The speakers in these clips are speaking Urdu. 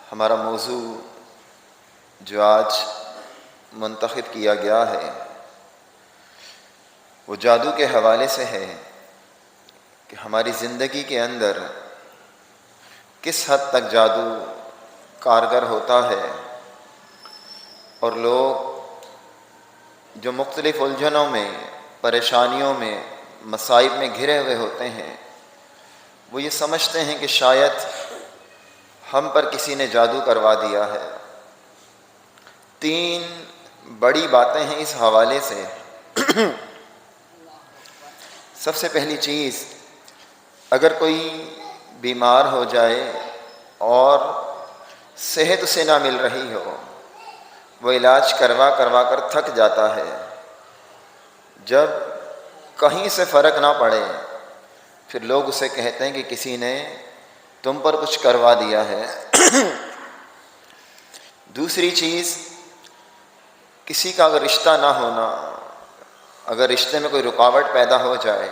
ہمارا موضوع جو آج منتخب کیا گیا ہے وہ جادو کے حوالے سے ہے کہ ہماری زندگی کے اندر کس حد تک جادو کارگر ہوتا ہے، اور لوگ جو مختلف الجھنوں میں، پریشانیوں میں، مصائب میں گھرے ہوئے ہوتے ہیں، وہ یہ سمجھتے ہیں کہ شاید ہم پر کسی نے جادو کروا دیا ہے۔ 3 بڑی باتیں ہیں اس حوالے سے۔ سب سے پہلی چیز، اگر کوئی بیمار ہو جائے اور صحت اسے نہ مل رہی ہو، وہ علاج کروا کر تھک جاتا ہے، جب کہیں سے فرق نہ پڑے پھر لوگ اسے کہتے ہیں کہ کسی نے تم پر کچھ کروا دیا ہے۔ دوسری چیز، کسی کا اگر رشتہ نہ ہونا، اگر رشتے میں کوئی رکاوٹ پیدا ہو جائے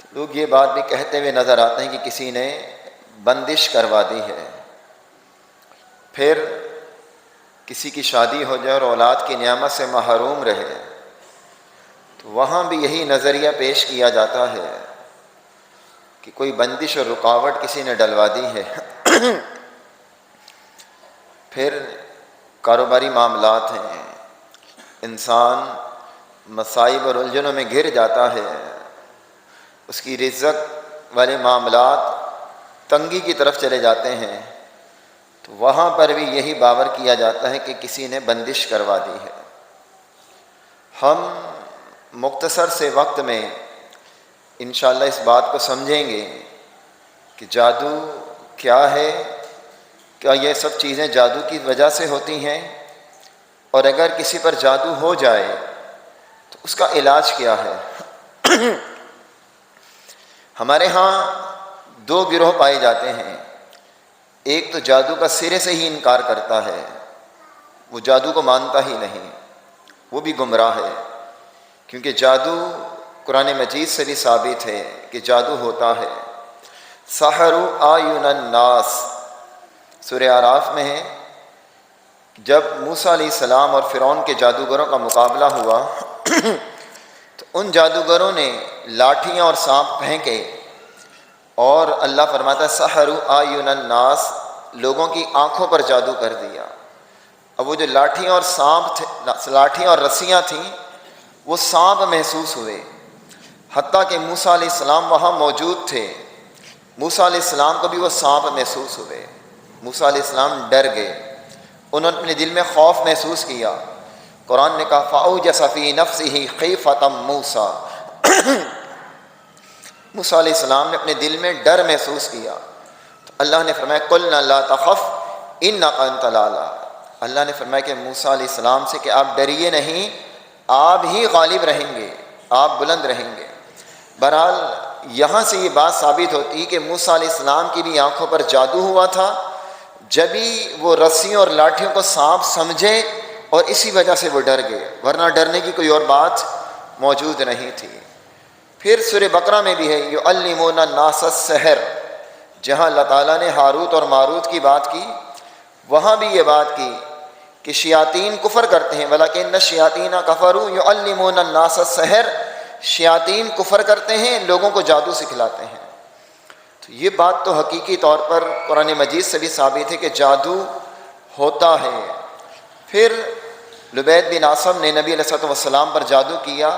تو لوگ یہ بات بھی کہتے ہوئے نظر آتے ہیں کہ کسی نے بندش کروا دی ہے۔ پھر کسی کی شادی ہو جائے اور اولاد کی نعمت سے محروم رہے تو وہاں بھی یہی نظریہ پیش کیا جاتا ہے کہ کوئی بندش اور رکاوٹ کسی نے ڈلوا دی ہے۔ پھر کاروباری معاملات ہیں، انسان مصائب اور الجھنوں میں گھر جاتا ہے، اس کی رزق والے معاملات تنگی کی طرف چلے جاتے ہیں، تو وہاں پر بھی یہی باور کیا جاتا ہے کہ کسی نے بندش کروا دی ہے۔ ہم مختصر سے وقت میں انشاءاللہ اس بات کو سمجھیں گے کہ جادو کیا ہے، کیا یہ سب چیزیں جادو کی وجہ سے ہوتی ہیں، اور اگر کسی پر جادو ہو جائے تو اس کا علاج کیا ہے۔ ہمارے ہاں 2 گروہ پائے جاتے ہیں۔ ایک تو جادو کا سرے سے ہی انکار کرتا ہے، وہ جادو کو مانتا ہی نہیں، وہ بھی گمراہ ہے، کیونکہ جادو قرآن مجید سے بھی ثابت ہے کہ جادو ہوتا ہے۔ سحروا اعین الناس، سورہ اعراف میں ہے، جب موسیٰ علیہ السلام اور فرعون کے جادوگروں کا مقابلہ ہوا تو ان جادوگروں نے لاٹھیاں اور سانپ پھینکے، اور اللہ فرماتا ہے سحروا اعین الناس، لوگوں کی آنکھوں پر جادو کر دیا۔ اب وہ جو لاٹھیاں اور سانپ تھے، لاٹھیاں اور رسیاں تھیں، وہ سانپ محسوس ہوئے، حتیٰ کہ موسیٰ علیہ السلام وہاں موجود تھے، موسیٰ علیہ السلام کو بھی وہ سانپ محسوس ہوئے۔ موسیٰ علیہ السلام ڈر گئے، انہوں نے اپنے دل میں خوف محسوس کیا۔ قرآن نے کہا فَأَوْجَسَ فِي نَفْسِهِ خِیفَةً مُوسیٰ، موسیٰ علیہ السلام نے اپنے دل میں ڈر محسوس کیا، تو اللہ نے فرمایا قُلْنَا لَا تَخَفْ إِنَّكَ أَنْتَ الْأَعْلَىٰ، اللہ نے فرمایا کہ موسیٰ علیہ السلام سے کہ آپ ڈریے نہیں، آپ ہی غالب رہیں گے، آپ بلند رہیں گے۔ بہرحال یہاں سے یہ بات ثابت ہوتی کہ موسیٰ علیہ السلام کی بھی آنکھوں پر جادو ہوا تھا، جبھی وہ رسیوں اور لاٹھیوں کو سانپ سمجھے اور اسی وجہ سے وہ ڈر گئے، ورنہ ڈرنے کی کوئی اور بات موجود نہیں تھی۔ پھر سورہ بقرہ میں بھی ہے یعلمون الناس السحر، جہاں اللہ تعالیٰ نے ہاروت اور ماروت کی بات کی، وہاں بھی یہ بات کی کہ شیاطین کفر کرتے ہیں، وَلَكِنَّ الشَّيَاطِينَ كَفَرُوا يُعَلِّمُونَ النَّاسَ السِّحْرَ، شیاطین کفر کرتے ہیں، لوگوں کو جادو سکھلاتے ہیں۔ تو یہ بات تو حقیقی طور پر قرآن مجید سے بھی ثابت ہے کہ جادو ہوتا ہے۔ پھر لبید بن عاصم نے نبی علیہ السلام پر جادو کیا،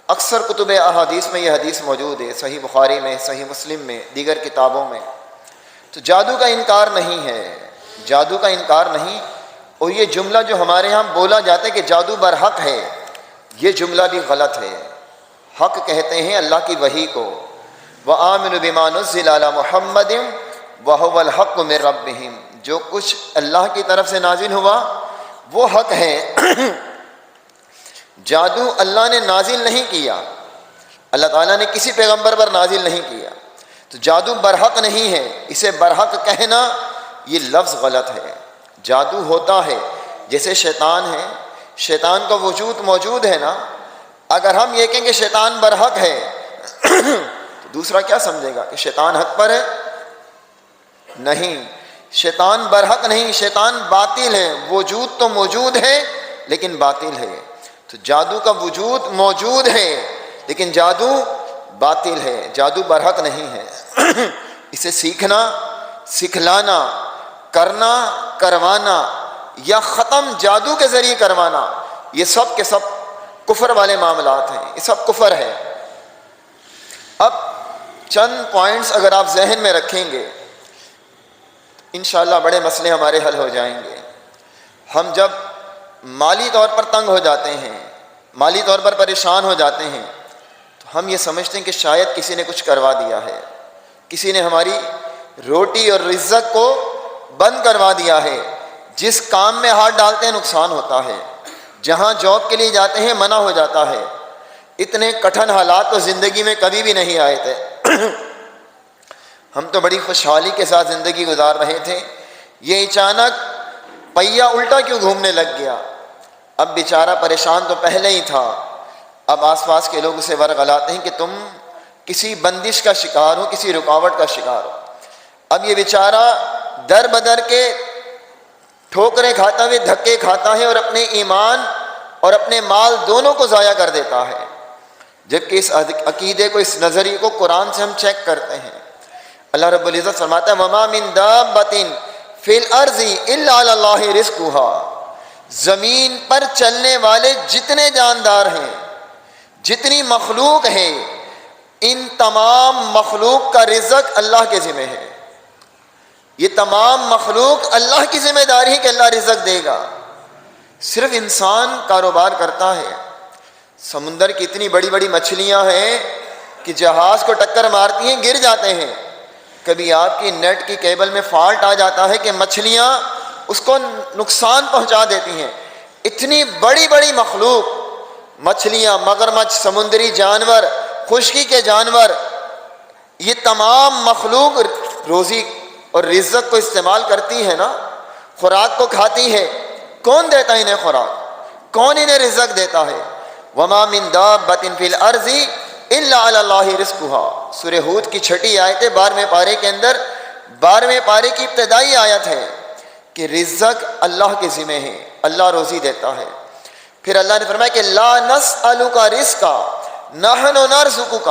اکثر کتب احادیث میں یہ حدیث موجود ہے، صحیح بخاری میں، صحیح مسلم میں، دیگر کتابوں میں۔ تو جادو کا انکار نہیں ہے، جادو کا انکار نہیں، اور یہ جملہ جو ہمارے ہاں بولا جاتا ہے کہ جادو برحق ہے، یہ جملہ بھی غلط ہے۔ حق کہتے ہیں اللہ کی وحی کو، وَآمِنُوا بِمَا نُزِّلَ عَلَىٰ مُحَمَّدٍ وَهُوَ الْحَقُّ مِن رَبِّهِمْ، جو کچھ اللہ کی طرف سے نازل ہوا وہ حق ہے۔ جادو اللہ نے نازل نہیں کیا، اللہ تعالیٰ نے کسی پیغمبر پر نازل نہیں کیا، تو جادو برحق نہیں ہے، اسے برحق کہنا یہ لفظ غلط ہے۔ جادو ہوتا ہے، جیسے شیطان ہے، شیطان کا وجود موجود ہے نا، اگر ہم یہ کہیں کہ شیطان برحق ہے تو دوسرا کیا سمجھے گا کہ شیطان حق پر ہے؟ نہیں، شیطان برحق نہیں، شیطان باطل ہے، وجود تو موجود ہے لیکن باطل ہے۔ تو جادو کا وجود موجود ہے لیکن جادو باطل ہے، جادو برحق نہیں ہے۔ اسے سیکھنا، سکھلانا، کرنا، کروانا یا ختم جادو کے ذریعے کروانا، یہ سب کے سب کفر والے معاملات ہیں، یہ سب کفر ہے۔ اب چند پوائنٹس اگر آپ ذہن میں رکھیں گے انشاءاللہ بڑے مسئلے ہمارے حل ہو جائیں گے۔ ہم جب مالی طور پر تنگ ہو جاتے ہیں، مالی طور پر پریشان ہو جاتے ہیں، تو ہم یہ سمجھتے ہیں کہ شاید کسی نے کچھ کروا دیا ہے، کسی نے ہماری روٹی اور رزق کو بند کروا دیا ہے۔ جس کام میں ہاتھ ڈالتے ہیں نقصان ہوتا ہے، جہاں جاب کے لیے جاتے ہیں منع ہو جاتا ہے۔ اتنے کٹھن حالات تو زندگی میں کبھی بھی نہیں آئے تھے۔ ہم تو بڑی خوشحالی کے ساتھ زندگی گزار رہے تھے، یہ اچانک پہیا الٹا کیوں گھومنے لگ گیا؟ اب بیچارہ پریشان تو پہلے ہی تھا، اب آس پاس کے لوگ اسے ورغلاتے ہیں کہ تم کسی بندش کا شکار ہو، کسی رکاوٹ کا شکار ہو۔ اب یہ بیچارہ در بدر کے ٹھوکریں کھاتا ہوئے دھکے کھاتا ہے اور اپنے ایمان اور اپنے مال دونوں کو ضائع کر دیتا ہے، جبکہ اس عقیدے کو، اس نظریے کو قرآن سے ہم چیک کرتے ہیں۔ اللہ رب العزت فرماتا ہے وَمَا مِن دَابَّةٍ فِي الْأَرْضِ إِلَّا عَلَى اللَّهِ رِزْقُهَا، زمین پر چلنے والے جتنے جاندار ہیں، جتنی مخلوق ہے، ان تمام مخلوق کا رزق اللہ کے ذمہ ہے۔ یہ تمام مخلوق اللہ کی ذمہ داری ہے کہ اللہ رزق دے گا۔ صرف انسان کاروبار کرتا ہے۔ سمندر کی اتنی بڑی بڑی مچھلیاں ہیں کہ جہاز کو ٹکر مارتی ہیں، گر جاتے ہیں۔ کبھی آپ کی نیٹ کی کیبل میں فالٹ آ جاتا ہے کہ مچھلیاں اس کو نقصان پہنچا دیتی ہیں۔ اتنی بڑی بڑی مخلوق، مچھلیاں، مگرمچھ، سمندری جانور، خشکی کے جانور، یہ تمام مخلوق روزی اور رزق کو استعمال کرتی ہے نا، خوراک کو کھاتی ہے۔ کون دیتا ہے انہیں خوراک؟ کون انہیں رزق دیتا ہے؟ وَمَا مِن دَابَّةٍ فِي الْأَرْضِ إِلَّا عَلَى اللَّهِ رِزْقُهَا۔ سورہ ہود کی 6 آیت ہے، 12ویں پارے کے اندر، 12ویں پارے کی ابتدائی آیت ہے کہ رزق اللہ کے ذمہ ہے، اللہ روزی دیتا ہے۔ پھر اللہ نے فرمایا کہ لَا نَسْأَلُكَ رِزْقًا نَحْنُ نَرْزُقُكَ،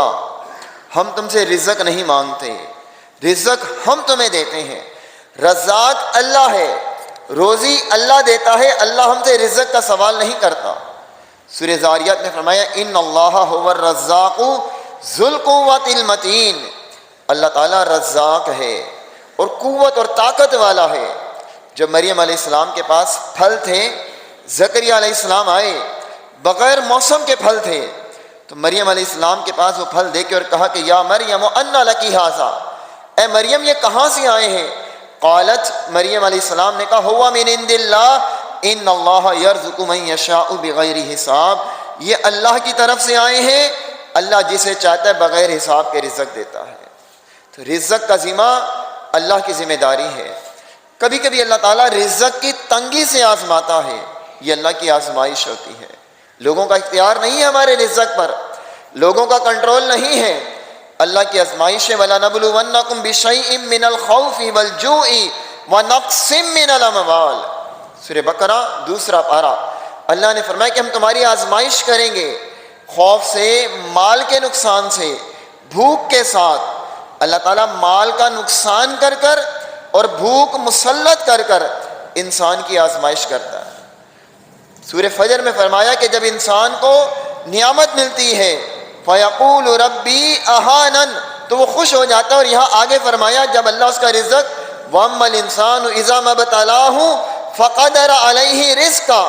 ہم تم سے رزق نہیں مانگتے، رزق ہم تمہیں دیتے ہیں۔ رزاق اللہ ہے، روزی اللہ دیتا ہے، اللہ ہم سے رزق کا سوال نہیں کرتا۔ سورہ زاریات میں فرمایا ان اللہ هو الرزاق ذو القوۃ المتین، اللہ تعالیٰ رزاق ہے اور قوت اور طاقت والا ہے۔ جب مریم علیہ السلام کے پاس پھل تھے، زکریا علیہ السلام آئے، بغیر موسم کے پھل تھے، تو مریم علیہ السلام کے پاس وہ پھل دیکھے اور کہا کہ یا مریم انا لکی ھذا، اے مریم یہ کہاں سے آئے ہیں؟ قالت، مریم علیہ السلام نے کہا ہوا من عند اللہ ان اللہ یرزق من یشاء بغیر حساب، یہ اللہ کی طرف سے آئے ہیں، اللہ جسے چاہتا ہے بغیر حساب کے رزق دیتا ہے۔ تو رزق کا ذمہ اللہ کی ذمہ داری ہے۔ کبھی کبھی اللہ تعالیٰ رزق کی تنگی سے آزماتا ہے، یہ اللہ کی آزمائش ہوتی ہے۔ لوگوں کا اختیار نہیں ہے ہمارے رزق پر، لوگوں کا کنٹرول نہیں ہے، اللہ کی آزمائش ہے۔ وَلَنَبْلُوَنَّكُمْ بِشَيْءٍ مِّنَ الْخَوْفِ وَالْجُوعِ وَنَقْصٍ مِّنَ الْأَمْوَالِ، سورہ بقرہ 2 پارہ۔ اللہ نے فرمایا کہ ہم تمہاری آزمائش کریں گے، خوف سے، مال کے نقصان سے، بھوک کے ساتھ۔ اللہ تعالیٰ مال کا نقصان کر کر اور بھوک مسلط کر کر انسان کی آزمائش کرتا ہے۔ سورہ فجر میں فرمایا کہ جب انسان کو نعمت ملتی ہے فَيَقُولُ رَبِّي أَهَانَنِ، تو وہ خوش ہو جاتا ہے، اور یہاں آگے فرمایا جب اللہ اس کا رزق وَأَمَّا الْإِنسَانُ إِذَا مَا ابْتَلَاهُ فَقَدَرَ عَلَيْهِ رِزْقًا،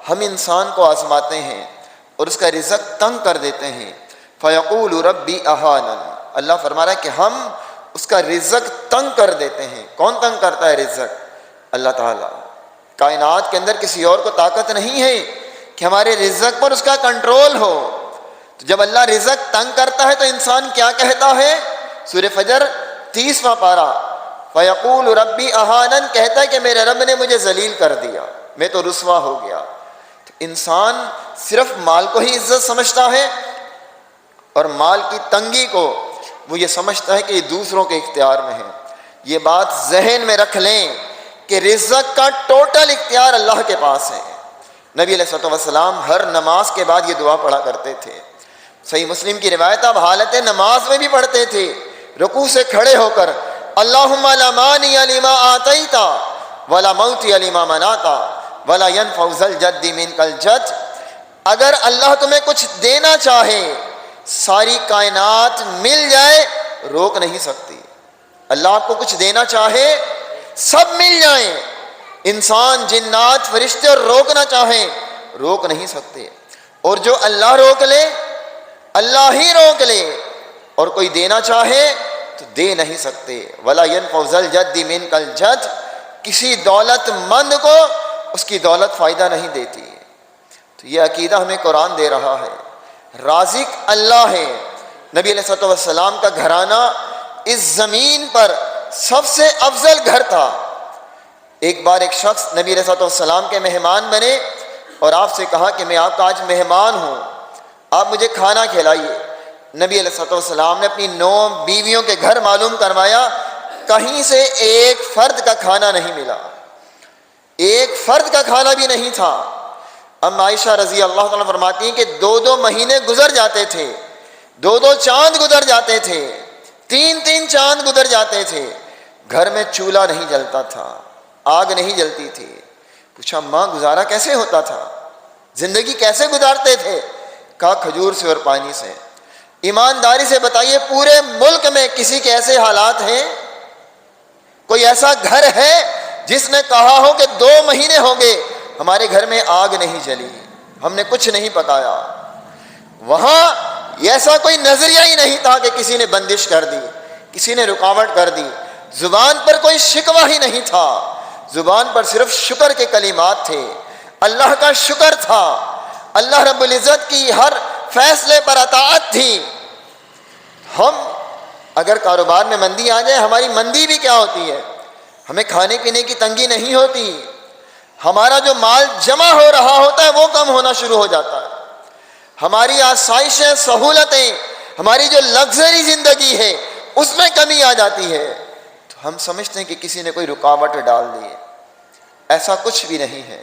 ہم انسان کو آزماتے ہیں اور اس کا رزق تنگ کر دیتے ہیں۔ فَيَقُولُ رَبِّي أَهَانَنِ، اللہ فرما رہا ہے کہ ہم اس کا رزق تنگ کر دیتے ہیں۔ کون تنگ کرتا ہے رزق؟ اللہ تعالیٰ۔ کائنات کے اندر کسی اور کو طاقت نہیں ہے کہ ہمارے رزق پر اس کا کنٹرول ہو۔ تو جب اللہ رزق تنگ کرتا ہے تو انسان کیا کہتا ہے؟ سورہ فجر 30واں پارہ، فَيَقُولُ رَبِّي أَهَانَنِ، کہتا ہے کہ میرے رب نے مجھے ذلیل کر دیا، میں تو رسوا ہو گیا۔ تو انسان صرف مال کو ہی عزت سمجھتا ہے، اور مال کی تنگی کو وہ یہ سمجھتا ہے کہ یہ دوسروں کے اختیار میں ہے۔ یہ بات ذہن میں رکھ لیں کہ رزق کا ٹوٹل اختیار اللہ کے پاس ہے۔ نبی علیہ الصلوۃ والسلام ہر نماز کے بعد یہ دعا پڑھا کرتے تھے۔ صحیح مسلم کی روایت آپ حالت نماز میں بھی پڑھتے تھے، رکوع سے کھڑے ہو کر، اللہم لا مانع لما آتیت ولا معطی لما منعت ولا ينفع ذا الجد منک الجد۔ اگر اللہ تمہیں کچھ دینا چاہے، ساری کائنات مل جائے، روک نہیں سکتی۔ اللہ آپ کو کچھ دینا چاہے، سب مل جائیں، انسان، جنات، فرشتے، اور روکنا چاہیں، روک نہیں سکتے۔ اور جو اللہ روک لے، اللہ ہی روک لے، اور کوئی دینا چاہے تو دے نہیں سکتے۔ ولا ينفع ذا الجد منک الجد، کسی دولت مند کو اس کی دولت فائدہ نہیں دیتی۔ تو یہ عقیدہ ہمیں قرآن دے رہا ہے۔ رازق اللہ ہے۔ نبی علیہ الصلوۃ والسلام کا گھرانہ اس زمین پر سب سے افضل گھر تھا۔ ایک بار ایک شخص نبی علیہ الصلوۃ والسلام کے مہمان بنے اور آپ سے کہا کہ میں آپ کا آج مہمان ہوں، آپ مجھے کھانا کھلائیے۔ نبی علیہ الصلوۃ والسلام نے اپنی 9 بیویوں کے گھر معلوم کروایا، کہیں سے ایک فرد کا کھانا نہیں ملا، ایک فرد کا کھانا بھی نہیں تھا۔ ام عائشہ رضی اللہ تعالیٰ فرماتی ہیں کہ 2 مہینے گزر جاتے تھے، 2 چاند گزر جاتے تھے، 3 چاند گزر جاتے تھے، گھر میں چولہا نہیں جلتا تھا، آگ نہیں جلتی تھی۔ پوچھا ماں گزارا کیسے ہوتا تھا، زندگی کیسے گزارتے تھے؟ کہا کھجور سے اور پانی سے۔ ایمانداری سے بتائیے پورے ملک میں کسی کے ایسے حالات ہیں؟ کوئی ایسا گھر ہے جس نے کہا ہو کہ 2 مہینے ہو گئے ہمارے گھر میں آگ نہیں جلی، ہم نے کچھ نہیں پکایا؟ وہاں ایسا کوئی نظریہ ہی نہیں تھا کہ کسی نے بندش کر دی، کسی نے رکاوٹ کر دی۔ زبان پر کوئی شکوہ ہی نہیں تھا، زبان پر صرف شکر کے کلمات تھے، اللہ کا شکر تھا، اللہ رب العزت کی ہر فیصلے پر اطاعت تھی۔ ہم اگر کاروبار میں مندی آ جائے، ہماری مندی بھی کیا ہوتی ہے، ہمیں کھانے پینے کی تنگی نہیں ہوتی، ہمارا جو مال جمع ہو رہا ہوتا ہے وہ کم ہونا شروع ہو جاتا ہے، ہماری آسائشیں، سہولتیں، ہماری جو لگژری زندگی ہے اس میں کمی آ جاتی ہے، تو ہم سمجھتے ہیں کہ کسی نے کوئی رکاوٹ ڈال دی ہے۔ ایسا کچھ بھی نہیں ہے۔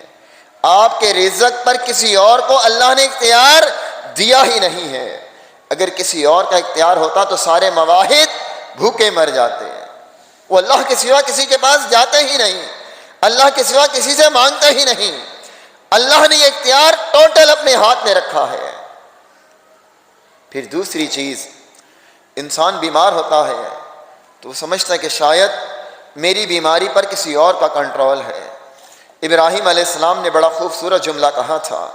آپ کے رزق پر کسی اور کو اللہ نے اختیار دیا ہی نہیں ہے۔ اگر کسی اور کا اختیار ہوتا تو سارے مواہد بھوکے مر جاتے ہیں۔ وہ اللہ کے سوا کسی کے پاس جاتے ہی نہیں، اللہ کے سوا کسی سے مانگتے ہی نہیں۔ اللہ نے یہ اختیار ٹوٹل اپنے ہاتھ میں رکھا ہے۔ پھر دوسری چیز، انسان بیمار ہوتا ہے تو وہ سمجھتا ہے کہ شاید میری بیماری پر کسی اور کا کنٹرول ہے۔ ابراہیم علیہ السلام نے بڑا خوبصورت جملہ کہا تھا،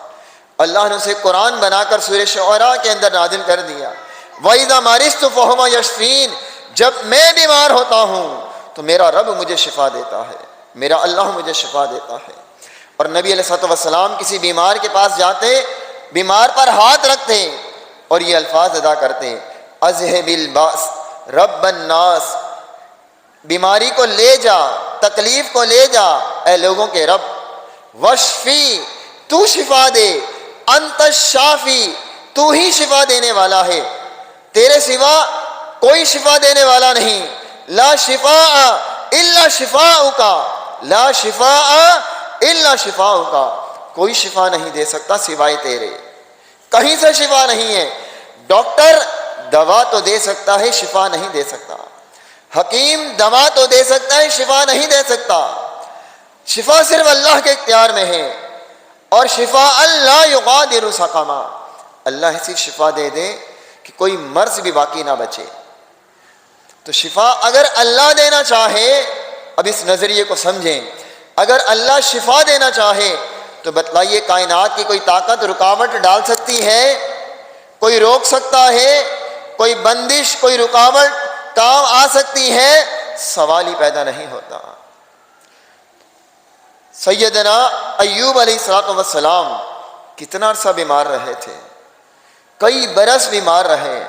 اللہ نے اسے قرآن بنا کر سورہ شعراء کے اندر نازل کر دیا، وَإِذَا مَرِضْتُ فَهُوَ يَشْفِينِ، جب میں بیمار ہوتا ہوں تو میرا رب مجھے شفا دیتا ہے، میرا اللہ مجھے شفا دیتا ہے۔ اور نبی علیہ الصلوۃ والسلام کسی بیمار کے پاس جاتے، بیمار پر ہاتھ رکھتے اور یہ الفاظ ادا کرتے، اذهب الباس رب الناس، بیماری کو لے جا، تکلیف کو لے جا اے لوگوں کے رب، وشفی، تو شفا دے، انت الشافی، تو ہی شفا دینے والا ہے، تیرے سوا کوئی شفا دینے والا نہیں، لا شفاء الا شفاؤک، لا شفاء الا شفاؤک، کوئی شفا نہیں دے سکتا سوائے تیرے، کہیں سے شفا نہیں ہے۔ ڈاکٹر دوا تو دے سکتا ہے، شفا نہیں دے سکتا، حکیم دوا تو دے سکتا ہے، شفا نہیں دے سکتا، شفا صرف اللہ کے اختیار میں ہے۔ اور شفا اللہ یغادر سقما، اللہ ایسی شفا دے دے کہ کوئی مرض بھی باقی نہ بچے۔ تو شفا اگر اللہ دینا چاہے، اب اس نظریے کو سمجھیں، اگر اللہ شفا دینا چاہے تو بتلائیے کائنات کی کوئی طاقت رکاوٹ ڈال سکتی ہے؟ کوئی روک سکتا ہے؟ کوئی بندش، کوئی رکاوٹ کام آ سکتی ہے؟ سوال ہی پیدا نہیں ہوتا۔ سیدنا ایوب علیہ السلام کتنا عرصہ بیمار رہے تھے، کئی برس بیمار رہے۔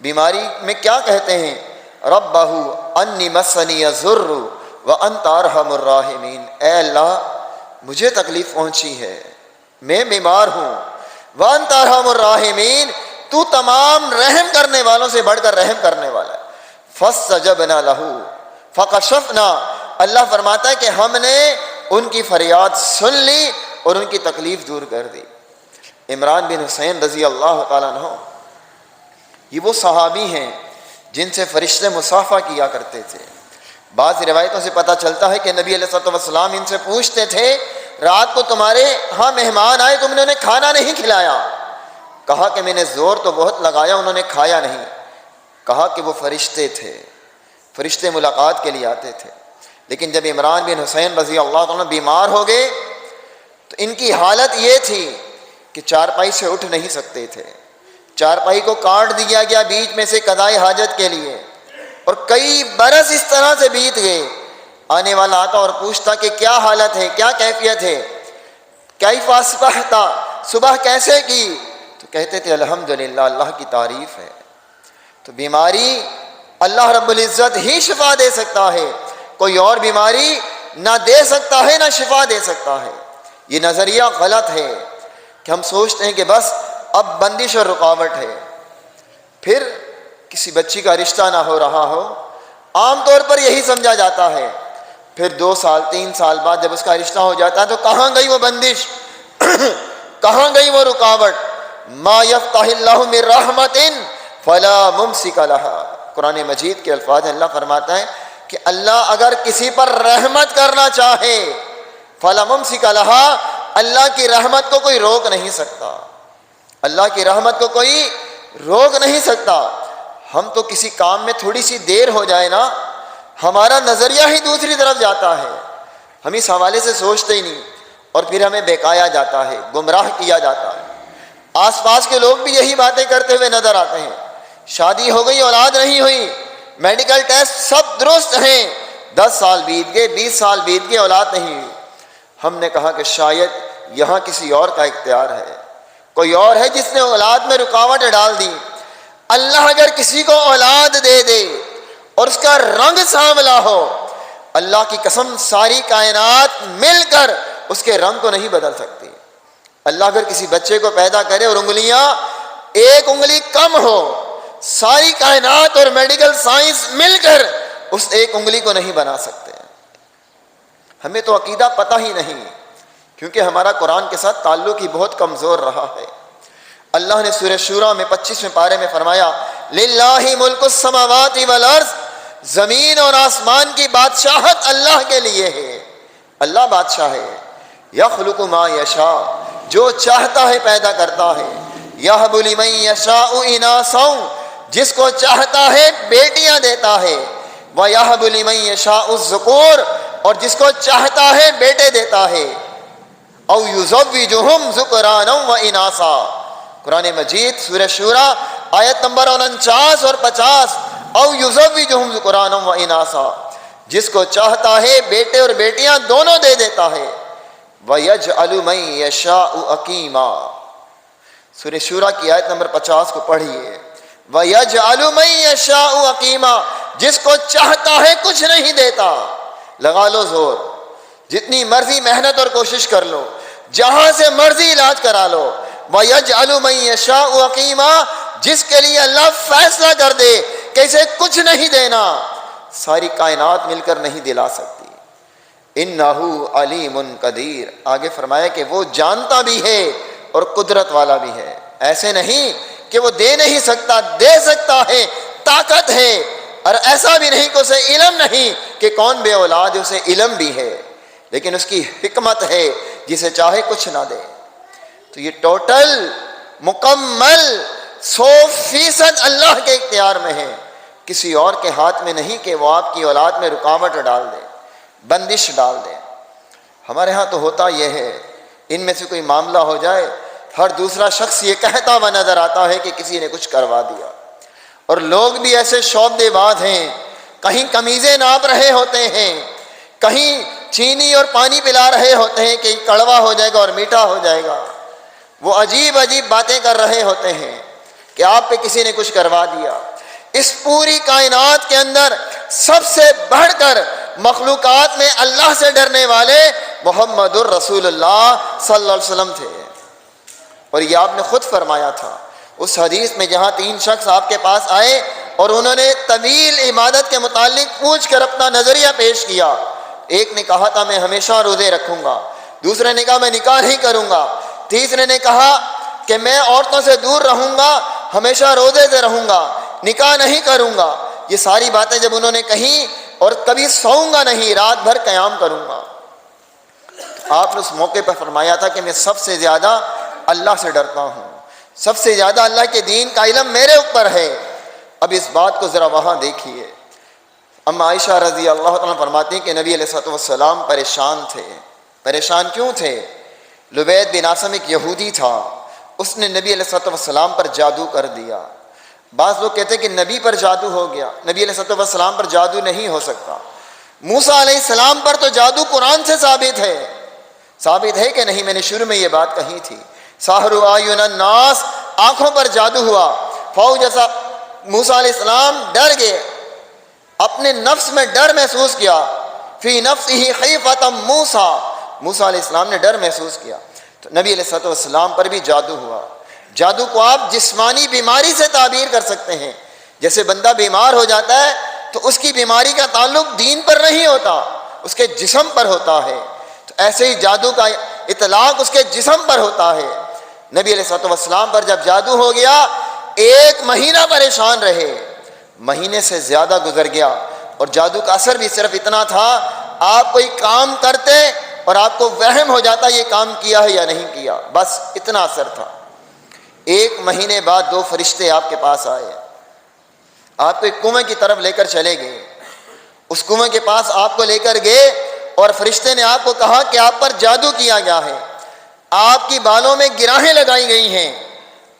بیماری میں کیا کہتے ہیں، ربہ انی مسنی الضر وانت ارحم الراحمین، اے اللہ مجھے تکلیف پہنچی ہے، میں بیمار ہوں، وانت ارحم الراحمین، تو تمام رحم کرنے والوں سے بڑھ کر رحم کرنے والا ہے۔ فاستجبنا لہ فکشفنا، اللہ فرماتا ہے کہ ہم نے ان کی فریاد سن لی اور ان کی تکلیف دور کر دی۔ عمران بن حسین رضی اللہ تعالیٰ عنہ یہ وہ صحابی ہیں جن سے فرشتے مصافحہ کیا کرتے تھے۔ بعض روایتوں سے پتہ چلتا ہے کہ نبی علیہ الصلوۃ والسلام ان سے پوچھتے تھے رات کو تمہارے ہاں مہمان آئے تم نے انہیں کھانا نہیں کھلایا؟ کہا کہ میں نے زور تو بہت لگایا انہوں نے کھایا نہیں۔ کہا کہ وہ فرشتے تھے، فرشتے ملاقات کے لیے آتے تھے۔ لیکن جب عمران بن حسین رضی اللہ عنہ بیمار ہو گئے تو ان کی حالت یہ تھی کہ چارپائی سے اٹھ نہیں سکتے تھے، چارپائی کو کاٹ دیا گیا بیچ میں سے قضائے حاجت کے لیے، اور کئی برس اس طرح سے بیت گئے۔ آنے والا آتا اور پوچھتا کہ کیا حالت ہے، کیا کیفیت ہے، کیف اصبحت، صبح کیسے کی؟ تو کہتے تھے الحمدللہ، اللہ کی تعریف ہے۔ تو بیماری اللہ رب العزت ہی شفا دے سکتا ہے، کوئی اور بیماری نہ دے سکتا ہے نہ شفا دے سکتا ہے۔ یہ نظریہ غلط ہے کہ ہم سوچتے ہیں کہ بس اب بندش اور رکاوٹ ہے۔ پھر کسی بچی کا رشتہ نہ ہو رہا ہو، عام طور پر یہی سمجھا جاتا ہے، پھر 2 سال 3 سال بعد جب اس کا رشتہ ہو جاتا ہے تو کہاں گئی وہ بندش، کہاں گئی وہ رکاوٹ؟ ما یفتح اللہ من رحمت فلا ممسک لہا، قرآن مجید کے الفاظ ہیں۔ اللہ فرماتا ہے کہ اللہ اگر کسی پر رحمت کرنا چاہے فلا ممسک لہا، اللہ کی رحمت کو کوئی روک نہیں سکتا، اللہ کی رحمت کو کوئی روک نہیں سکتا۔ ہم تو کسی کام میں تھوڑی سی دیر ہو جائے نا، ہمارا نظریہ ہی دوسری طرف جاتا ہے، ہم اس حوالے سے سوچتے ہی نہیں، اور پھر ہمیں بہکایا جاتا ہے، گمراہ کیا جاتا ہے۔ آس پاس کے لوگ بھی یہی باتیں کرتے ہوئے نظر آتے ہیں، شادی ہو گئی اولاد نہیں ہوئی، میڈیکل ٹیسٹ سب درست ہیں، 10 سال بیت گئے 20 سال بیت گئے اولاد نہیں ہوئی۔ ہم نے کہا کہ شاید یہاں کسی اور کا اختیار ہے، کوئی اور ہے جس نے اولاد میں رکاوٹ ڈال دی۔ اللہ اگر کسی کو اولاد دے دے اور اس کا رنگ سانولا ہو، اللہ کی قسم ساری کائنات مل کر اس کے رنگ کو نہیں بدل سکتی۔ اللہ اگر کسی بچے کو پیدا کرے اور انگلیاں ایک انگلی کم ہو، ساری کائنات اور میڈیکل سائنس مل کر اس ایک انگلی کو نہیں بنا سکتے۔ ہمیں تو عقیدہ پتہ ہی نہیں، کیونکہ ہمارا قرآن کے ساتھ تعلق ہی بہت کمزور رہا ہے۔ اللہ نے سورہ شورى میں 25ویں پارے میں فرمایا للہ ملک السماوات والارض، زمین اور آسمان کی بادشاہت اللہ کے لیے ہے، اللہ بادشاہ ہے۔ یخلق ما یشاء، جو چاہتا ہے پیدا کرتا ہے۔ یہب لمن یشاء اناثا، جس کو چاہتا ہے بیٹیاں دیتا ہے۔ ویہب لمن یشاء الذکور، اور جس کو چاہتا ہے بیٹے دیتا ہے۔ او یزوجہم ذکرانا واناثا، قرآن مجید سورہ شورى آیت نمبر 49 اور 50، او یزوجہم ذکرانا واناثا، جس کو چاہتا ہے بیٹے اور بیٹیاں دونوں دے دیتا ہے۔ وَيَجْعَلُ مَن يَشَاءُ عَقِيمًا، سورہ شورى کی آیت نمبر 50 کو پڑھیے۔ وَيَجْعَلُ مَن يَشَاءُ عَقِيمًا، جس کو چاہتا ہے کچھ نہیں دیتا۔ لگا لو زور، جتنی مرضی محنت اور کوشش کر لو، جہاں سے مرضی علاج کرا لو۔ وَيَجْعَلُ مَن يَشَاءُ عَقِيمًا، جس کے لیے اللہ فیصلہ کر دے کہ اسے کچھ نہیں دینا، ساری کائنات مل کر نہیں دلا سکتی۔ اِنَّهُ عَلِيمٌ قدیر، آگے فرمایا کہ وہ جانتا بھی ہے اور قدرت والا بھی ہے۔ ایسے نہیں کہ وہ دے نہیں سکتا، دے سکتا ہے، طاقت ہے، اور ایسا بھی نہیں کہ اسے علم نہیں کہ کون بے اولاد ہے، اسے علم بھی ہے، لیکن اس کی حکمت ہے، جسے چاہے کچھ نہ دے۔ تو یہ ٹوٹل مکمل 100% اللہ کے اختیار میں ہے، کسی اور کے ہاتھ میں نہیں کہ وہ آپ کی اولاد میں رکاوٹ ڈال دے، بندش ڈال دے۔ ہمارے ہاں تو ہوتا یہ ہے، ان میں سے کوئی معاملہ ہو جائے ہر دوسرا شخص یہ کہتا ہوا نظر آتا ہے کہ کسی نے کچھ کروا دیا، اور لوگ بھی ایسے شعبدے باز ہیں، کہیں قمیضیں ناپ رہے ہوتے ہیں، کہیں چینی اور پانی پلا رہے ہوتے ہیں کہ کڑوا ہو جائے گا اور میٹھا ہو جائے گا، وہ عجیب عجیب باتیں کر رہے ہوتے ہیں کہ آپ پہ کسی نے کچھ کروا دیا۔ اس پوری کائنات کے اندر سب سے بڑھ کر مخلوقات میں اللہ سے ڈرنے والے محمد الرسول اللہ صلی اللہ علیہ وسلم تھے، اور یہ آپ نے خود فرمایا تھا اس حدیث میں جہاں 3 شخص آپ کے پاس آئے، اور انہوں نے طویل عبادت کے متعلق پوچھ کر اپنا نظریہ پیش کیا۔ ایک نے کہا تھا میں ہمیشہ روزے رکھوں گا، دوسرے نے کہا میں نکاح نہیں کروں گا، تیسرے نے کہا کہ میں عورتوں سے دور رہوں گا، ہمیشہ روزے سے رہوں گا، نکاح نہیں کروں گا۔ یہ ساری باتیں جب انہوں نے کہیں، اور کبھی سوؤں گا نہیں، رات بھر قیام کروں گا، آپ نے اس موقع پر فرمایا تھا کہ میں سب سے زیادہ اللہ سے ڈرتا ہوں، سب سے زیادہ اللہ کے دین کا علم میرے اوپر ہے۔ اب اس بات کو ذرا وہاں دیکھیے، اما عائشہ رضی اللہ تعالیٰ فرماتی ہیں کہ نبی علیہ الصلوۃ والسلام پریشان تھے۔ پریشان کیوں تھے؟ لبید بن عاصم ایک یہودی تھا، اس نے نبی علیہ الصلوۃ والسلام پر جادو کر دیا۔ بعض لوگ کہتے ہیں کہ نبی پر جادو ہو گیا، نبی علیہ الصلوۃ والسلام پر جادو نہیں ہو سکتا۔ موسیٰ علیہ السلام پر تو جادو قرآن سے ثابت ہے کہ نہیں؟ میں نے شروع میں یہ بات کہی تھی، ساحر اعین الناس، آنکھوں پر جادو ہوا۔ فوج جیسا موسیٰ علیہ السلام ڈر گئے، اپنے نفس میں ڈر محسوس کیا، فی نفسہ خیفۃ موسیٰ، موسیٰ علیہ السلام نے ڈر محسوس کیا، تو نبی علیہ الصلوۃ والسلام پر بھی جادو ہوا۔ جادو کو آپ جسمانی بیماری سے تعبیر کر سکتے ہیں، جیسے بندہ بیمار ہو جاتا ہے تو اس کی بیماری کا تعلق دین پر نہیں ہوتا، اس کے جسم پر ہوتا ہے، تو ایسے ہی جادو کا اطلاق اس کے جسم پر ہوتا ہے۔ نبی علیہ الصلوۃ والسلام پر جب جادو ہو گیا، 1 مہینہ پریشان رہے، مہینے سے زیادہ گزر گیا، اور جادو کا اثر بھی صرف اتنا تھا، آپ کوئی کام کرتے اور آپ کو وہم ہو جاتا یہ کام کیا ہے یا نہیں کیا، بس اتنا اثر تھا۔ 1 مہینے بعد 2 فرشتے آپ کے پاس آئے، آپ کو ایک کنویں کی طرف لے کر چلے گئے، اس کنویں کے پاس آپ کو لے کر گئے، اور فرشتے نے آپ کو کہا کہ آپ پر جادو کیا گیا ہے، آپ کی بالوں میں گراہیں لگائی گئی ہیں،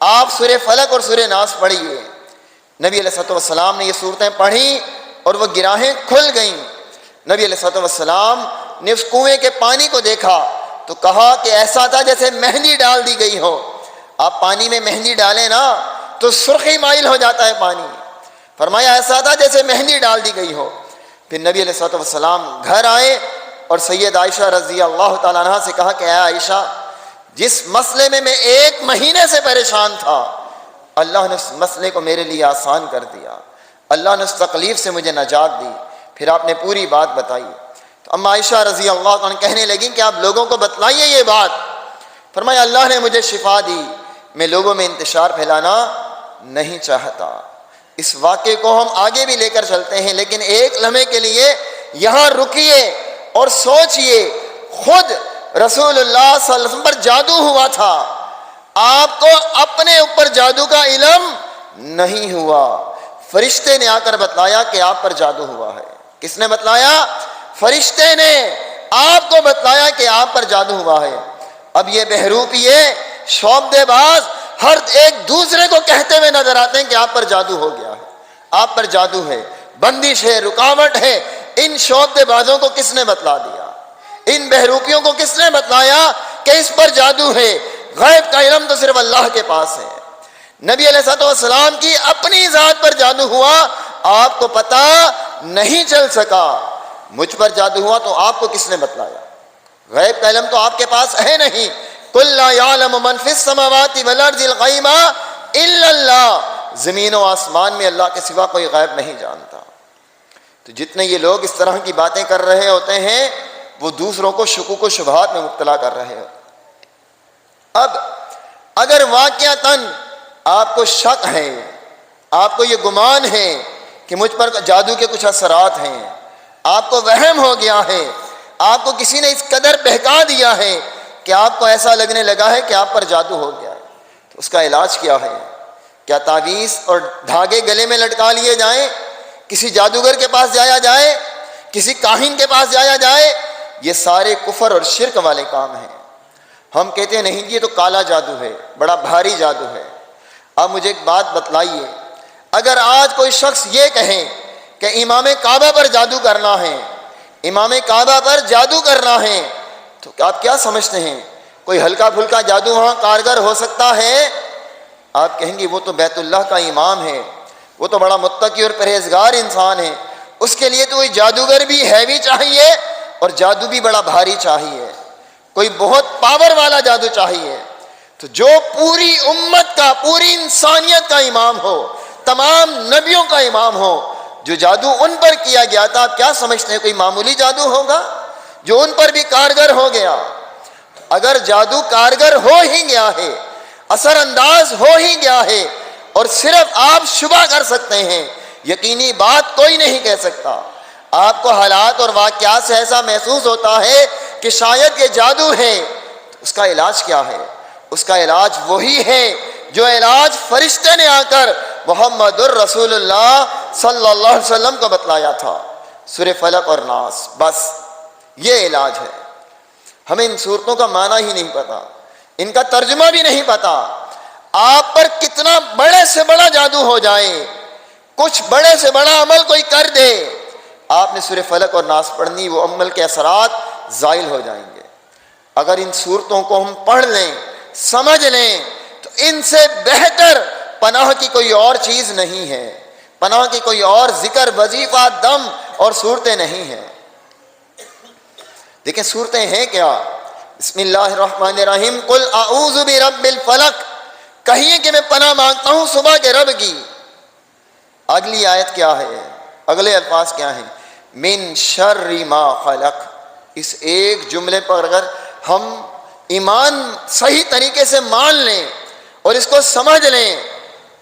آپ سورہ فلق اور سورہ ناس پڑھیے۔ نبی علیہ الصلوۃ والسلام نے یہ صورتیں پڑھیں اور وہ گراہیں کھل گئیں۔ نبی علیہ الصلوۃ والسلام نے اس کنویں کے پانی کو دیکھا تو کہا کہ ایسا تھا جیسے مہندی ڈال دی گئی ہو۔ آپ پانی میں مہندی ڈالیں نا تو سرخی مائل ہو جاتا ہے پانی، فرمایا ایسا تھا جیسے مہندی ڈال دی گئی ہو۔ پھر نبی علیہ الصلوۃ والسلام گھر آئے اور سید عائشہ رضی اللہ تعالیٰ عنہ سے کہا کہ اے عائشہ، جس مسئلے میں 1 مہینے سے پریشان تھا، اللہ نے اس مسئلے کو میرے لیے آسان کر دیا، اللہ نے اس تکلیف سے مجھے نجات دی۔ پھر آپ نے پوری بات بتائی، تو اما عائشہ رضی اللہ عنہ کہنے لگیں کہ آپ لوگوں کو بتلائیے یہ بات۔ فرمایا اللہ نے مجھے شفا دی، میں لوگوں میں انتشار پھیلانا نہیں چاہتا۔ اس واقعے کو ہم آگے بھی لے کر چلتے ہیں، لیکن ایک لمحے کے لیے یہاں رکیے اور سوچئے، خود رسول اللہ صلی اللہ علیہ وسلم پر جادو ہوا تھا، آپ کو اپنے اوپر جادو کا علم نہیں ہوا، فرشتے نے آ کر بتلایا کہ آپ پر جادو ہوا ہے۔ کس نے بتلایا؟ فرشتے نے آپ کو بتلایا کہ آپ پر جادو ہوا ہے۔ اب یہ بہروپیے شعبدے باز ہر ایک دوسرے کو کہتے ہوئے نظر آتے ہیں کہ آپ پر جادو ہو گیا ہے، آپ پر جادو ہے، بندش ہے، رکاوٹ ہے۔ ان شعبدے بازوں کو کس نے بتلا دیا؟ ان بہروپیوں کو کس نے بتلایا کہ اس پر جادو ہے؟ غیب کا علم تو صرف اللہ کے پاس ہے۔ نبی علیہ الصلوۃ والسلام کی اپنی ذات پر جادو ہوا، آپ کو پتہ نہیں چل سکا۔ مجھ پر جادو ہوا تو آپ کو کس نے بتلایا؟ غیب کا علم تو آپ کے پاس ہے نہیں۔ قُلْ لَا يَعْلَمُ مَنْ فِي السَّمَاوَاتِ وَالْأَرْضِ الْغَيْبَ إِلَّا اللَّهُ، زمین و آسمان میں اللہ کے سوا کوئی غیب نہیں جانتا۔ تو جتنے یہ لوگ اس طرح کی باتیں کر رہے ہوتے ہیں، وہ دوسروں کو شکوک و شبہات میں مبتلا کر رہے ہوتے ہیں۔ اب اگر واقعتاً آپ کو شک ہے، آپ کو یہ گمان ہے کہ مجھ پر جادو کے کچھ اثرات ہیں، آپ کو وہم ہو گیا ہے، آپ کو کسی نے اس قدر بہکا دیا ہے کہ آپ کو ایسا لگنے لگا ہے کہ آپ پر جادو ہو گیا ہے، تو اس کا علاج کیا ہے؟ کیا تعویذ اور دھاگے گلے میں لٹکا لیے جائیں؟ کسی جادوگر کے پاس جایا جائے؟ کسی کاہن کے پاس جایا جائے؟ یہ سارے کفر اور شرک والے کام ہیں۔ ہم کہتے ہیں نہیں یہ تو کالا جادو ہے، بڑا بھاری جادو ہے۔ اب مجھے ایک بات بتلائیے، اگر آج کوئی شخص یہ کہے کہ امام کعبہ پر جادو کرنا ہے، امام کعبہ پر جادو کرنا ہے، تو آپ کیا سمجھتے ہیں کوئی ہلکا پھلکا جادو وہاں کارگر ہو سکتا ہے؟ آپ کہیں گے وہ تو بیت اللہ کا امام ہے، وہ تو بڑا متقی اور پرہیزگار انسان ہے، اس کے لیے تو کوئی جادوگر بھی ہیوی چاہیے اور جادو بھی بڑا بھاری چاہیے، کوئی بہت پاور والا جادو چاہیے۔ تو جو پوری امت کا، پوری انسانیت کا امام ہو، تمام نبیوں کا امام ہو، جو جادو ان پر کیا گیا تھا، آپ کیا سمجھتے ہیں کوئی معمولی جادو ہوگا جو ان پر بھی کارگر ہو گیا؟ اگر جادو کارگر ہو ہی گیا ہے، اثر انداز ہو ہی گیا ہے، اور صرف آپ شبہ کر سکتے ہیں، یقینی بات کوئی نہیں کہہ سکتا، آپ کو حالات اور واقعات سے ایسا محسوس ہوتا ہے کہ شاید یہ جادو ہے، تو اس کا علاج کیا ہے؟ اس کا علاج وہی ہے جو علاج فرشتے نے آ کر محمد الرسول اللہ صلی اللہ علیہ وسلم کو بتلایا تھا، سورہ فلق اور ناس، بس یہ علاج ہے۔ ہمیں ان صورتوں کا معنی ہی نہیں پتا، ان کا ترجمہ بھی نہیں پتا۔ آپ پر کتنا بڑے سے بڑا جادو ہو جائے، کچھ بڑے سے بڑا عمل کوئی کر دے، آپ نے سورہ فلق اور ناس پڑھنی، وہ عمل کے اثرات زائل ہو جائیں گے۔ اگر ان صورتوں کو ہم پڑھ لیں، سمجھ لیں، تو ان سے بہتر پناہ کی کوئی اور چیز نہیں ہے، پناہ کی کوئی اور ذکر، وظیفہ، دم اور صورتیں نہیں ہیں۔ دیکھیں صورتیں ہیں کیا؟ بسم اللہ الرحمن الرحیم، قل اعوذ برب الفلق، کہیے کہ میں پناہ مانگتا ہوں صبح کے رب کی۔ اگلی آیت کیا ہے؟ اگلے الفاظ کیا ہیں؟ من شر ما خلق۔ اس ایک جملے پر اگر ہم ایمان صحیح طریقے سے مان لیں اور اس کو سمجھ لیں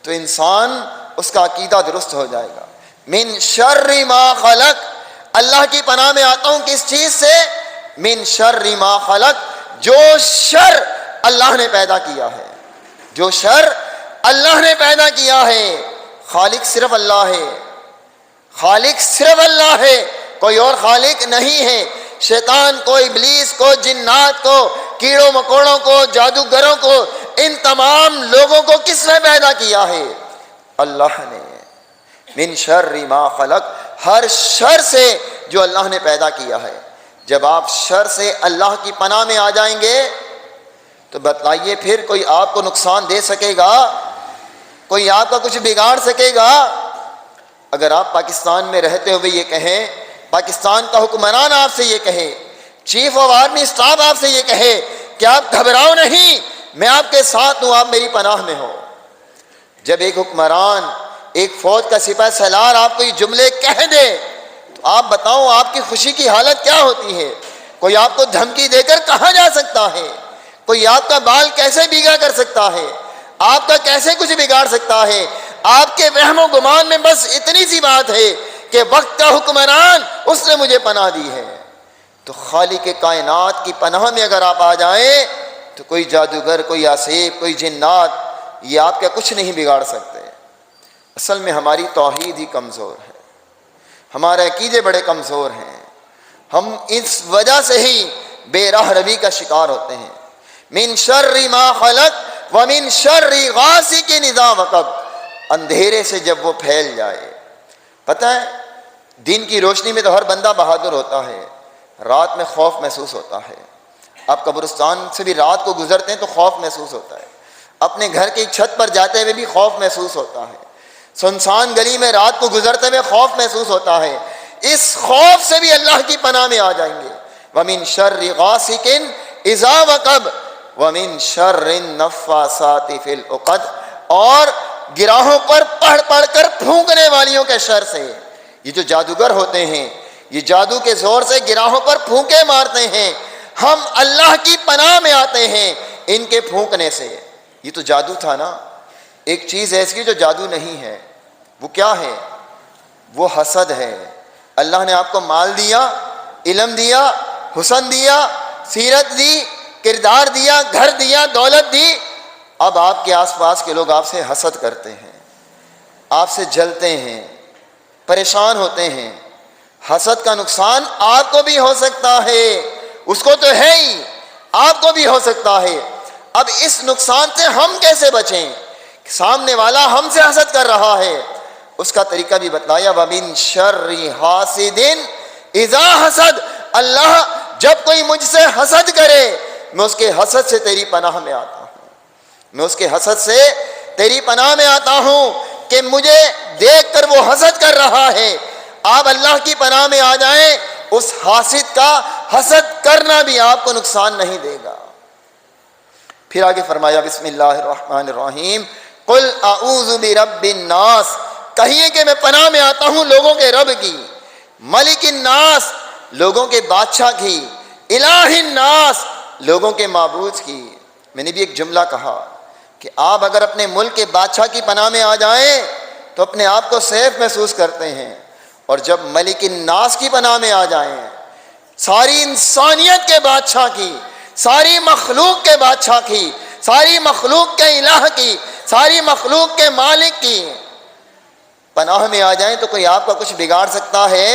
تو انسان اس کا عقیدہ درست ہو جائے گا۔ من شر ما خلق، اللہ کی پناہ میں آتا ہوں کس چیز سے؟ من شر ما خلق، جو شر اللہ نے پیدا کیا ہے، جو شر اللہ نے پیدا کیا ہے۔ خالق صرف اللہ ہے، خالق صرف اللہ ہے، کوئی اور خالق نہیں ہے۔ شیطان کو، ابلیس کو، جنات کو، کیڑوں مکوڑوں کو، جادوگروں کو، ان تمام لوگوں کو کس نے پیدا کیا ہے؟ اللہ نے۔ من شر ما خلق، ہر شر سے جو اللہ نے پیدا کیا ہے۔ جب آپ شر سے اللہ کی پناہ میں آ جائیں گے تو بتلائیے پھر کوئی آپ کو نقصان دے سکے گا؟ کوئی آپ کا کچھ بگاڑ سکے گا؟ اگر آپ پاکستان میں رہتے ہوئے یہ کہیں، پاکستان کا حکمران آپ سے یہ کہے، چیف آف آرمی اسٹاف آپ سے یہ کہے کہ آپ گھبراؤ نہیں، میں آپ کے ساتھ ہوں، آپ میری پناہ میں ہو۔ جب ایک حکمران، ایک فوج کا سپہ سالار آپ کو یہ جملے کہہ دے تو آپ بتاؤ آپ کی خوشی کی حالت کیا ہوتی ہے؟ کوئی آپ کو دھمکی دے کر کہاں جا سکتا ہے؟ کوئی آپ کا بال کیسے بھیگا کر سکتا ہے؟ آپ کا کیسے کچھ بگاڑ سکتا ہے؟ آپ کے وہم و گمان میں بس اتنی سی بات ہے کہ وقت کا حکمران اس نے مجھے پناہ دی ہے۔ تو خالق کائنات کی پناہ میں اگر آپ آ جائیں تو کوئی جادوگر، کوئی آسیب، کوئی جنات یہ آپ کا کچھ نہیں بگاڑ سکتے۔ اصل میں ہماری توحید ہی کمزور ہے، ہمارے عقیدے بڑے کمزور ہیں، ہم اس وجہ سے ہی بے راہ روی کا شکار ہوتے ہیں۔ من شر ما خلق ومن شر غاسق اذا وقب، اندھیرے سے جب وہ پھیل جائے۔ پتہ ہے دن کی روشنی میں تو ہر بندہ بہادر ہوتا ہے، رات میں خوف محسوس ہوتا ہے۔ آپ قبرستان سے بھی رات کو گزرتے ہیں تو خوف محسوس ہوتا ہے، اپنے گھر کی چھت پر جاتے ہوئے بھی خوف محسوس ہوتا ہے، سنسان گلی میں رات کو گزرتے ہوئے خوف محسوس ہوتا ہے۔ اس خوف سے بھی اللہ کی پناہ میں آ جائیں گے۔ وَمِن شَرِّ غَاسِقٍ إِذَا وَقَبَ وَمِن شَرِّ النَّفَّاثَاتِ فِي الْعُقَدِ، اور گراہوں پر پڑھ پڑھ کر پھونکنے والیوں کے شر سے۔ یہ جو جادوگر ہوتے ہیں یہ جادو کے زور سے گراہوں پر پھونکے مارتے ہیں، ہم اللہ کی پناہ میں آتے ہیں ان کے پھونکنے سے۔ یہ تو جادو تھا نا۔ ایک چیز ایسی جو جادو نہیں ہے، وہ کیا ہے؟ وہ حسد ہے۔ اللہ نے آپ کو مال دیا، علم دیا، حسن دیا، سیرت دی، کردار دیا، گھر دیا، دولت دی، اب آپ کے آس پاس کے لوگ آپ سے حسد کرتے ہیں، آپ سے جلتے ہیں، پریشان ہوتے ہیں۔ حسد کا نقصان آپ کو بھی ہو سکتا ہے، اس کو تو ہے ہی، آپ کو بھی ہو سکتا ہے۔ اب اس نقصان سے ہم کیسے بچیں؟ سامنے والا ہم سے حسد کر رہا ہے، اس کا طریقہ بھی بتلایا۔ وَمِن شَرِّ حَاسِدٍ إِذَا حَسَدَ، اللہ جب کوئی مجھ سے حسد کرے میں اس کے حسد سے تیری پناہ میں آتا ہوں، میں اس کے حسد سے تیری پناہ میں آتا ہوں کہ مجھے دیکھ کر وہ حسد کر رہا ہے۔ آپ اللہ کی پناہ میں آ جائیں، اس حاسد کا حسد کرنا بھی آپ کو نقصان نہیں دے گا۔ پھر آگے فرمایا بسم اللہ الرحمن الرحیم، قل اعوذ برب الناس، کہیے کہ میں پناہ میں آتا ہوں لوگوں کے رب کی، ملک الناس لوگوں کے بادشاہ کی، الہ الناس لوگوں کے معبود کی۔ میں نے بھی ایک جملہ کہا کہ آپ اگر اپنے ملک کے بادشاہ کی پناہ میں آ جائیں تو اپنے آپ کو سیف محسوس کرتے ہیں، اور جب ملک الناس کی پناہ میں آ جائیں، ساری انسانیت کے بادشاہ کی، ساری مخلوق کے بادشاہ کی، ساری مخلوق کے الہ کی، ساری مخلوق کے مالک کی پناہ میں آ جائیں تو کوئی آپ کا کچھ بگاڑ سکتا ہے؟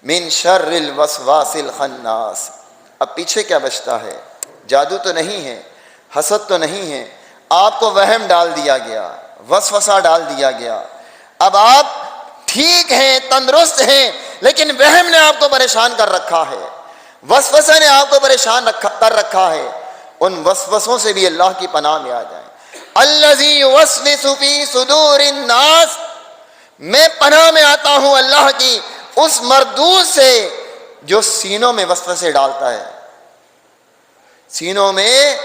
من شر الوسواس الخناس۔ اب پیچھے کیا بچتا ہے؟ جادو تو نہیں ہے، حسد تو نہیں ہے، آپ کو وہم ڈال دیا گیا، وسوسہ ڈال دیا گیا۔ اب آپ ٹھیک ہیں، تندرست ہیں، لیکن وہم نے آپ کو پریشان کر رکھا ہے، وسوسہ نے آپ کو پریشان کر رکھا ہے۔ ان وسوسوں سے بھی اللہ کی پناہ میں آ جائیں۔ الذی یوسوس فی صدور الناس، میں پناہ میں آتا ہوں اللہ کی اس مردود سے جو سینوں میں وسوسے ڈالتا ہے، سینوں میں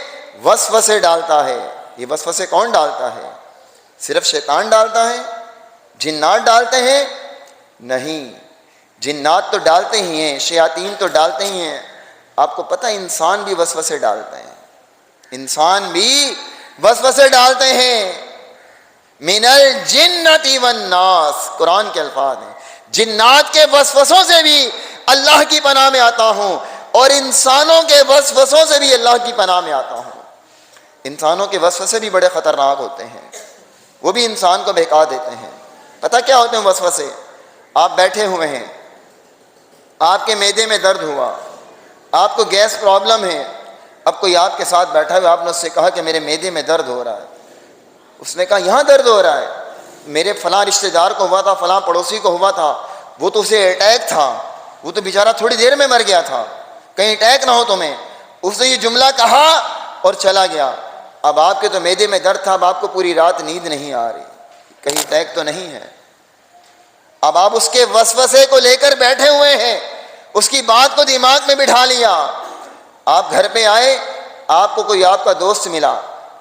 وسوسے ڈالتا ہے۔ یہ وسوسے کون ڈالتا ہے؟ صرف شیطان ڈالتا ہے؟ جنات ڈالتے ہیں؟ نہیں، جنات تو ڈالتے ہی ہیں، شیاطین تو ڈالتے ہی ہیں۔ آپ کو پتہ انسان بھی وسوسے ڈالتے ہیں، انسان بھی وسوسے ڈالتے ہیں۔ من الجنۃ والناس، قرآن کے الفاظ ہیں، جنات کے وسوسوں سے بھی اللہ کی پناہ میں آتا ہوں، اور انسانوں کے وسوسوں سے بھی اللہ کی پناہ میں آتا ہوں۔ انسانوں کے وسوسے بھی بڑے خطرناک ہوتے ہیں، وہ بھی انسان کو بہکا دیتے ہیں۔ پتہ کیا ہوتے ہیں وسوسے؟ آپ بیٹھے ہوئے ہیں، آپ کے معدے میں درد ہوا، آپ کو گیس پرابلم ہے، اب کوئی آپ کے ساتھ بیٹھا ہوا، آپ نے اس سے کہا کہ میرے معدے میں درد ہو رہا ہے۔ اس نے کہا یہاں درد ہو رہا ہے؟ میرے فلاں رشتہ دار کو ہوا تھا، فلاں پڑوسی کو ہوا تھا، وہ تو اسے اٹیک تھا، وہ تو بیچارہ تھوڑی دیر میں مر گیا تھا، کہیں اٹیک نہ ہو تمہیں۔ اس نے یہ جملہ کہا اور چلا گیا۔ اب آپ کے تو معدے میں درد تھا، اب آپ کو پوری رات نیند نہیں آ رہی، کہیں اٹیک تو نہیں ہے۔ اب آپ اس کے وسوسے کو لے کر بیٹھے ہوئے ہیں، اس کی بات کو دماغ میں بٹھا لیا۔ آپ گھر پہ آئے، آپ کو کوئی آپ کا دوست ملا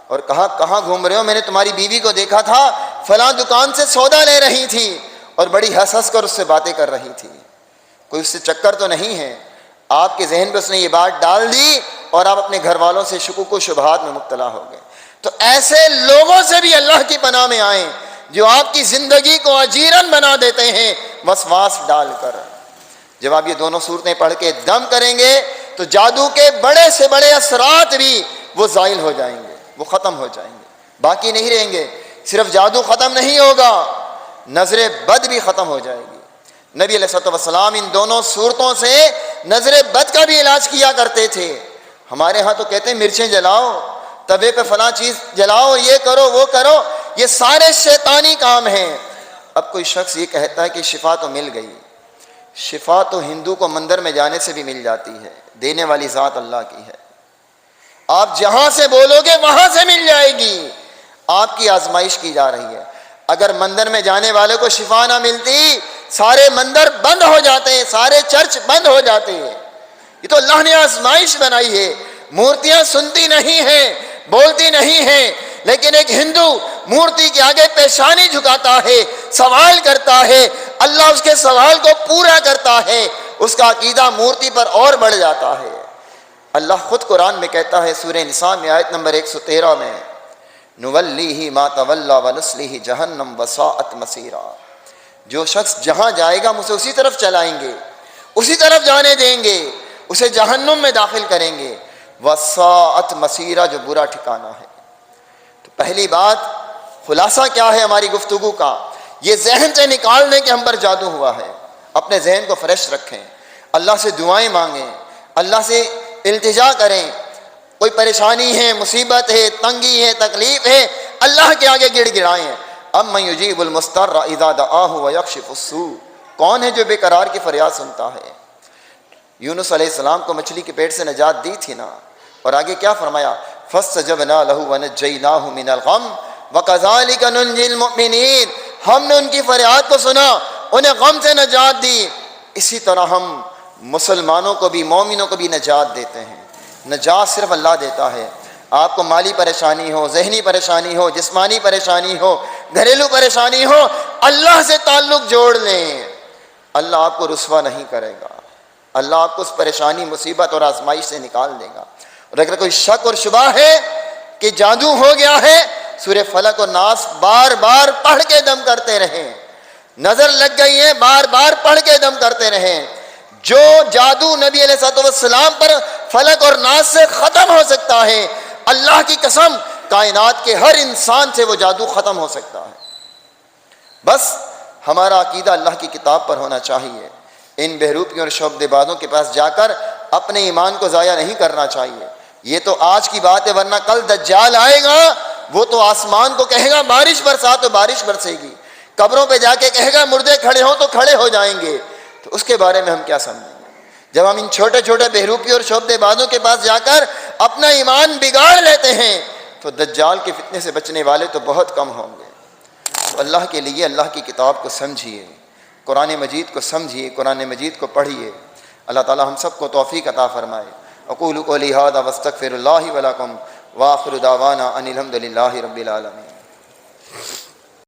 اور کہا کہاں گھوم رہے ہو؟ میں نے تمہاری بیوی کو دیکھا تھا، فلاں دکان سے سودا لے رہی تھی اور بڑی ہنس ہنس کر اس سے باتیں کر رہی تھی، کوئی اس سے چکر تو نہیں ہے؟ آپ کے ذہن پہ اس نے یہ بات ڈال دی اور آپ اپنے گھر والوں سے شکوک و شبہات میں مبتلا ہو گئے۔ تو ایسے لوگوں سے بھی اللہ کی پناہ میں آئیں جو آپ کی زندگی کو اجیرن بنا دیتے ہیں وسواس ڈال کر۔ جب آپ یہ دونوں صورتیں پڑھ کے دم کریں گے تو جادو کے بڑے سے بڑے اثرات بھی وہ زائل ہو جائیں گے، وہ ختم ہو جائیں گے، باقی نہیں رہیں گے۔ صرف جادو ختم نہیں ہوگا، نظر بد بھی ختم ہو جائے گی۔ نبی علیہ الصلوۃ والسلام ان دونوں صورتوں سے نظر بد کا بھی علاج کیا کرتے تھے۔ ہمارے ہاں تو کہتے ہیں مرچیں جلاؤ، توے پہ فلاں چیز جلاؤ، یہ کرو وہ کرو، یہ سارے شیطانی کام ہیں۔ اب کوئی شخص یہ کہتا ہے کہ شفا تو مل گئی، شفا تو ہندو کو مندر میں جانے سے بھی مل جاتی ہے، دینے والی ذات اللہ کی ہے، آپ جہاں سے بولو گے وہاں سے مل جائے گی۔ آپ کی آزمائش کی جا رہی ہے۔ اگر مندر میں جانے والے کو شفا نہ ملتی، سارے مندر بند ہو جاتے، سارے چرچ بند ہو جاتے۔ یہ تو اللہ نے آزمائش بنائی ہے۔ مورتیاں سنتی نہیں ہیں، بولتی نہیں ہیں، لیکن ایک ہندو مورتی کے آگے پیشانی جھکاتا ہے، سوال کرتا ہے، اللہ اس کے سوال کو پورا کرتا ہے، اس کا عقیدہ مورتی پر اور بڑھ جاتا ہے۔ اللہ خود قرآن میں کہتا ہے سورہ نساء میں آیت نمبر 113 میں، نولیہ ما تولی ونصلیہ جہنم وساءت مصیرا، جو شخص جہاں جائے گا ہم اسے اسی طرف چلائیں گے، اسی طرف جانے دیں گے، اسے جہنم میں داخل کریں گے، وساءت مصیرا، جو برا ٹھکانہ ہے۔ تو پہلی بات، خلاصہ کیا ہے ہماری گفتگو کا؟ یہ ذہن سے نکال دیں کہ ہم پر جادو ہوا ہے، اپنے ذہن کو فریش رکھیں، اللہ سے دعائیں مانگیں، اللہ سے التجا کریں، کوئی پریشانی ہے، مصیبت ہے، تنگی ہے، تکلیف ہے، اللہ کے آگے گڑ گڑائیں۔ امن یجیب المضطر اذا دعاہ ویکشف السوء، کون ہے جو بے قرار کی فریاد سنتا ہے؟ یونس علیہ السلام کو مچھلی کے پیٹ سے نجات دی تھی نا، اور آگے کیا فرمایا؟ فاستجبنا له ونجیناہ من الغم وکذالک ننجی المؤمنین، ہم نے ان کی فریاد کو سنا، انہیں غم سے نجات دی، اسی طرح ہم مسلمانوں کو بھی، مومنوں کو بھی نجات دیتے ہیں۔ نجات صرف اللہ دیتا ہے۔ آپ کو مالی پریشانی ہو، ذہنی پریشانی ہو، جسمانی پریشانی ہو، گھریلو پریشانی ہو، اللہ سے تعلق جوڑ لیں، اللہ آپ کو رسوا نہیں کرے گا، اللہ آپ کو اس پریشانی، مصیبت اور آزمائش سے نکال دے گا۔ اور اگر کوئی شک اور شبہ ہے کہ جادو ہو گیا ہے، سورہ فلق اور ناس بار بار پڑھ کے دم کرتے رہیں، نظر لگ گئی ہے بار بار پڑھ کے دم کرتے رہیں۔ جو جادو نبی علیہ السلام پر فلق اور ناس سے ختم ہو سکتا ہے، اللہ کی قسم کائنات کے ہر انسان سے وہ جادو ختم ہو سکتا ہے۔ بس ہمارا عقیدہ اللہ کی کتاب پر ہونا چاہیے۔ ان بہروپیوں اور شعبدے بازوں کے پاس جا کر اپنے ایمان کو ضائع نہیں کرنا چاہیے۔ یہ تو آج کی بات ہے، ورنہ کل دجال آئے گا، وہ تو آسمان کو کہے گا بارش برسا تو بارش برسے گی، قبروں پہ جا کے کہے گا مردے کھڑے ہوں تو کھڑے ہو جائیں گے۔ تو اس کے بارے میں ہم کیا سمجھیں گے؟ جب ہم ان چھوٹے چھوٹے بہروپی اور شعبدے بازوں کے پاس جا کر اپنا ایمان بگاڑ لیتے ہیں تو دجال کے فتنے سے بچنے والے تو بہت کم ہوں گے۔ تو اللہ کے لیے اللہ کی کتاب کو سمجھیے، قرآن مجید کو سمجھیے، قرآن مجید کو پڑھیے۔ اللہ تعالی ہم سب کو توفیق عطا فرمائے۔ اقول قولی ھذا واستغفر اللہ ولکم وآخر دعوانا ان الحمد للہ رب العالمین۔